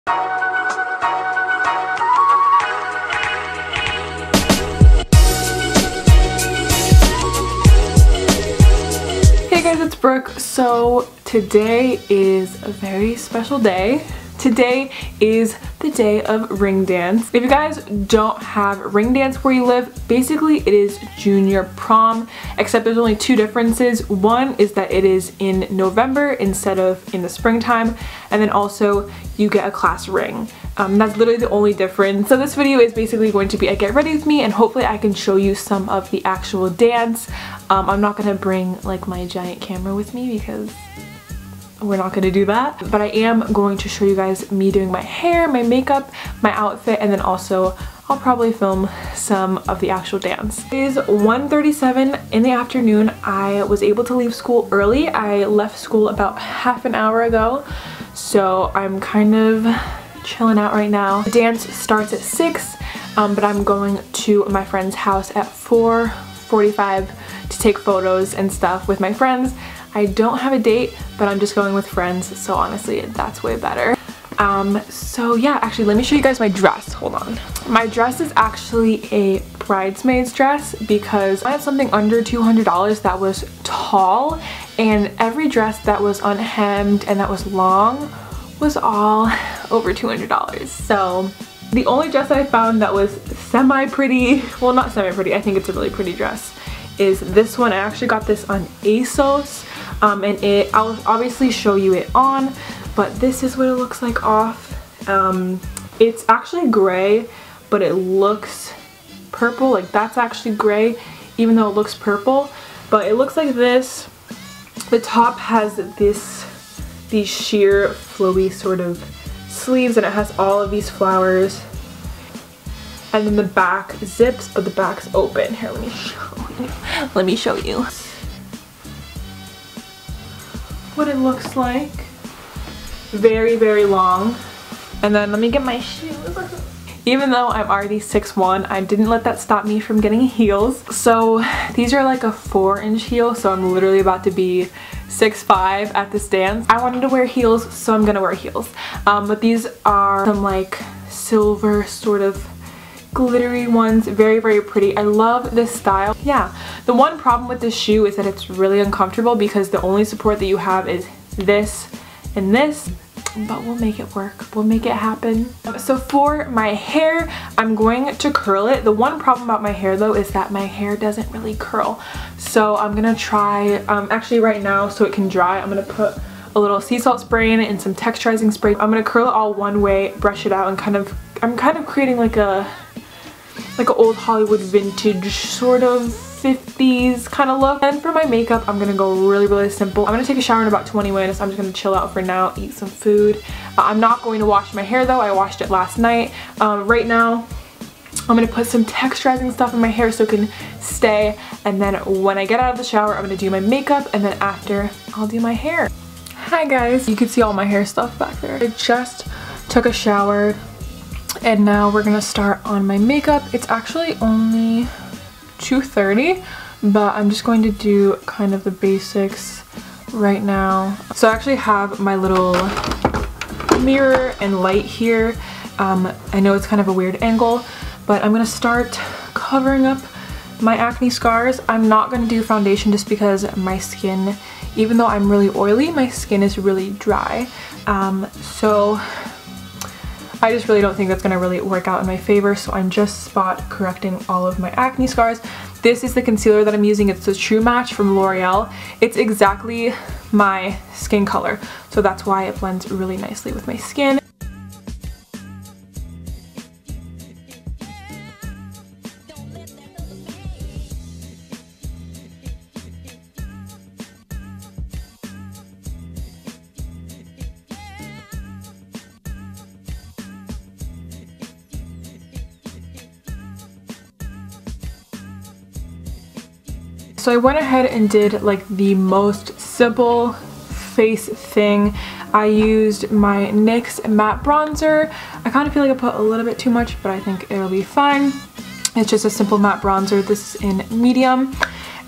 Hey guys, it's Brooke. So today is a very special day. Today is the day of ring dance. If you guys don't have ring dance where you live, basically it is junior prom, except there's only two differences. One is that it is in November instead of in the springtime, and then also you get a class ring. That's literally the only difference. So this video is basically going to be a get ready with me, and hopefully I can show you some of the actual dance. I'm not gonna bring like my giant camera with me because we're not going to do that, but I am going to show you guys me doing my hair, my makeup, my outfit, and then also I'll probably film some of the actual dance. It is 1:37 in the afternoon. I was able to leave school early. I left school about half an hour ago, so I'm kind of chilling out right now. The dance starts at 6, but I'm going to my friend's house at 4:45 to take photos and stuff with my friends. I don't have a date, but I'm just going with friends, so honestly that's way better. So yeah, actually let me show you guys my dress. Hold on. My dress is actually a bridesmaid's dress because I had something under $200 that was tall, and every dress that was unhemmed and that was long was all over $200. So the only dress that I found that was semi-pretty, well not semi-pretty, I think it's a really pretty dress, is this one. I actually got this on ASOS, and I'll obviously show you it on, but this is what it looks like off. It's actually gray, but it looks purple. Like that's actually gray, even though it looks purple, but it looks like this. The top has these sheer flowy sort of sleeves, and it has all of these flowers, and then the back zips, but the back's open. Here, let me show you. Let me show you what it looks like. Very, very long. And then let me get my shoes. Even though I'm already 6'1", I didn't let that stop me from getting heels. So these are like a 4-inch heel, so I'm literally about to be 6'5" at this dance. I wanted to wear heels, so I'm gonna wear heels. But these are some like silver sort of glittery ones. Very, very pretty. I love this style. Yeah, the one problem with this shoe is that it's really uncomfortable because the only support that you have is this and this, but we'll make it work. We'll make it happen. So for my hair, I'm going to curl it. The one problem about my hair though is that my hair doesn't really curl. So I'm gonna try, actually right now so it can dry, I'm gonna put a little sea salt spray in it and some texturizing spray. I'm gonna curl it all one way, brush it out, and I'm kind of creating like an old Hollywood vintage sort of 50s kind of look. And for my makeup, I'm gonna go really, really simple. I'm gonna take a shower in about 20 minutes. I'm just gonna chill out for now, eat some food. I'm not going to wash my hair though. I washed it last night. Right now, I'm gonna put some texturizing stuff in my hair so it can stay. And then when I get out of the shower, I'm gonna do my makeup, and then after, I'll do my hair. Hi guys, you can see all my hair stuff back there. I just took a shower, and now we're gonna start on my makeup. It's actually only 2:30, but I'm just going to do kind of the basics right now. So I actually have my little mirror and light here. I know it's kind of a weird angle, but I'm gonna start covering up my acne scars. I'm not gonna do foundation just because my skin, even though I'm really oily, my skin is really dry. So I just really don't think that's gonna really work out in my favor, so I'm just spot correcting all of my acne scars. This is the concealer that I'm using. It's the True Match from L'Oreal. It's exactly my skin color, so that's why it blends really nicely with my skin. So I went ahead and did like the most simple face thing. I used my NYX matte bronzer. I kind of feel like I put a little bit too much, but I think it'll be fine. It's just a simple matte bronzer. This is in medium.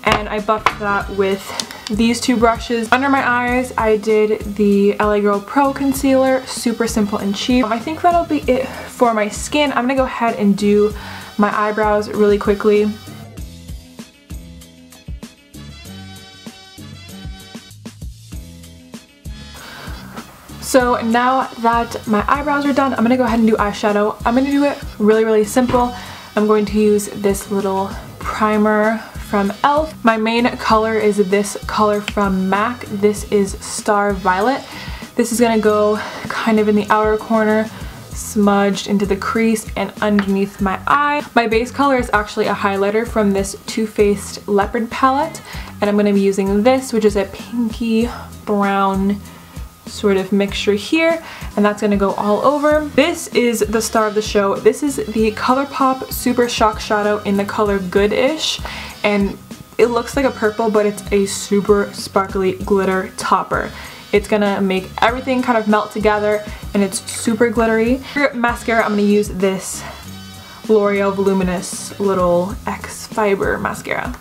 and I buffed that with these two brushes. Under my eyes, I did the LA Girl Pro Concealer, super simple and cheap. I think that'll be it for my skin. I'm gonna go ahead and do my eyebrows really quickly. So now that my eyebrows are done, I'm gonna go ahead and do eyeshadow. I'm gonna do it really simple. I'm going to use this little primer from e.l.f. My main color is this color from MAC. This is Star Violet. This is gonna go kind of in the outer corner, smudged into the crease and underneath my eye. My base color is actually a highlighter from this Too Faced Leopard palette, and I'm gonna be using this, which is a pinky brown sort of mixture here, and that's gonna go all over. This is the star of the show. This is the ColourPop Super Shock Shadow in the color Goodish, and it looks like a purple, but it's a super sparkly glitter topper. It's gonna make everything kind of melt together, and it's super glittery. For mascara, I'm gonna use this L'Oreal Voluminous little X Fiber mascara.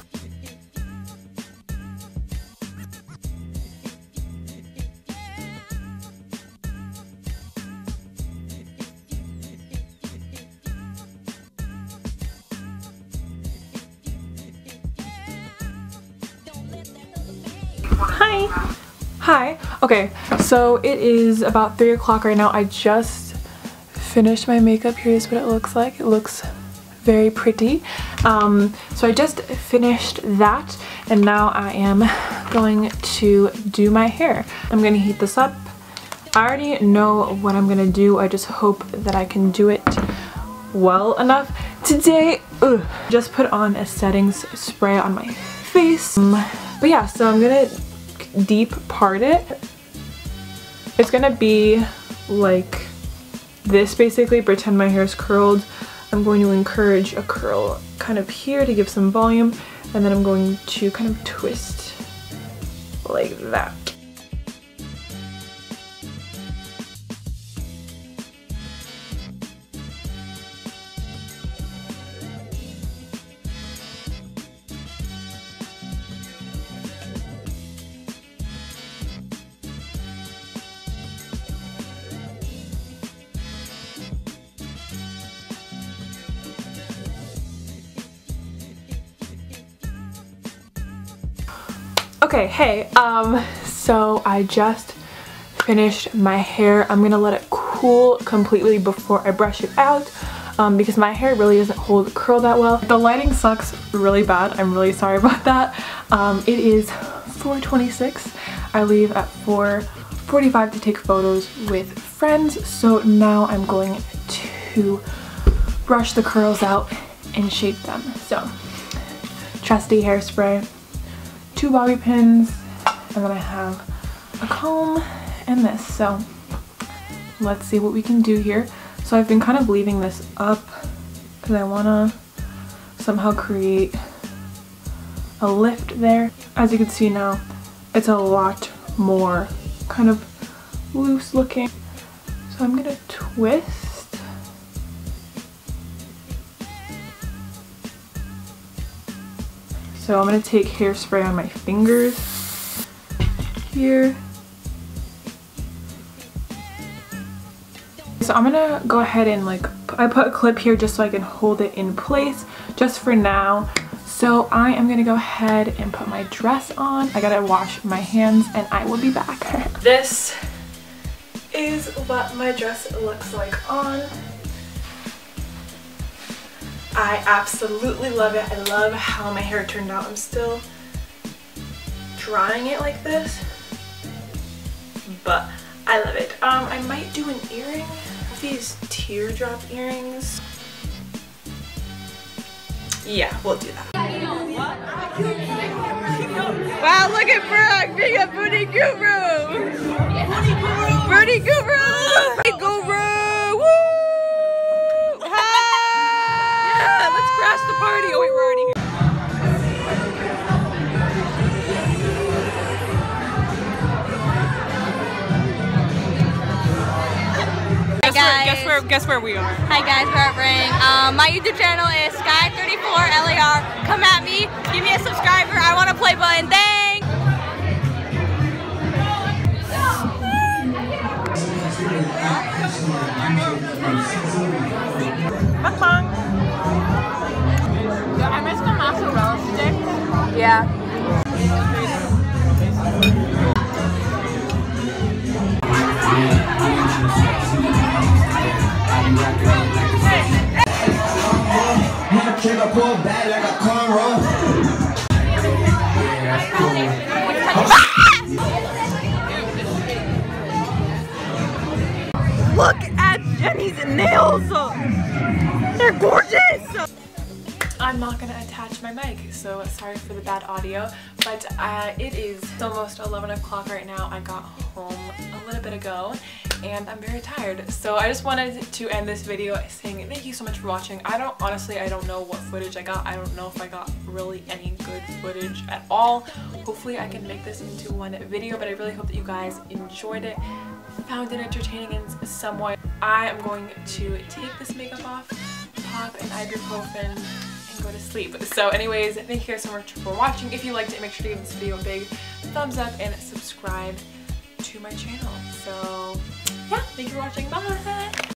Hi. Okay, so it is about 3 o'clock right now. I just finished my makeup. Here's what it looks like. It looks very pretty. So I just finished that, and now I am going to do my hair. I'm going to heat this up. I already know what I'm going to do. I just hope that I can do it well enough today. Just put on a settings spray on my face. But yeah, so I'm going to deep part it. It's gonna be like this basically. Pretend my hair is curled. I'm going to encourage a curl kind of here to give some volume, and then I'm going to kind of twist like that. Okay, hey, so I just finished my hair. I'm gonna let it cool completely before I brush it out, because my hair really doesn't hold curl that well. The lighting sucks really bad. I'm really sorry about that. It is 4:26. I leave at 4:45 to take photos with friends, so now I'm going to brush the curls out and shape them. So, trusty hairspray, 2 bobby pins, and then I have a comb and this. So let's see what we can do here. So I've been kind of leaving this up because I want to somehow create a lift there. As you can see now, it's a lot more kind of loose looking. So I'm gonna twist. So I'm going to take hairspray on my fingers here. So I'm going to go ahead and I put a clip here just so I can hold it in place just for now. So I am going to go ahead and put my dress on. I gotta wash my hands and I will be back. This is what my dress looks like on. I absolutely love it. I love how my hair turned out. I'm still drying it like this, but I love it. I might do an earring. These teardrop earrings. Yeah, we'll do that. Wow, look at Brooke being a booty guru! Booty guru! Booty guru! Woo! Let's crash the party. Oh wait, we're already here. Hi guys. Guess where we are. Hi guys, we're at Ring. My YouTube channel is Sky34LAR. Come at me, give me a subscriber. I want to play button. Thanks. Mukbang. I missed the mozzarella stick. Yeah. Look at Jenny's nails! They're gorgeous! I'm not gonna attach my mic, so sorry for the bad audio, but it is almost 11 o'clock right now. I got home a little bit ago and I'm very tired, so I just wanted to end this video saying thank you so much for watching. Honestly, I don't know what footage I got. I don't know if I got really any good footage at all. Hopefully I can make this into one video, but I really hope that you guys enjoyed it, found it entertaining in some way. I am going to take this makeup off, pop an ibuprofen, and go to sleep. So anyways, thank you guys so much for watching. If you liked it, make sure to give this video a big thumbs up and subscribe to my channel. So yeah, thank you for watching. Bye!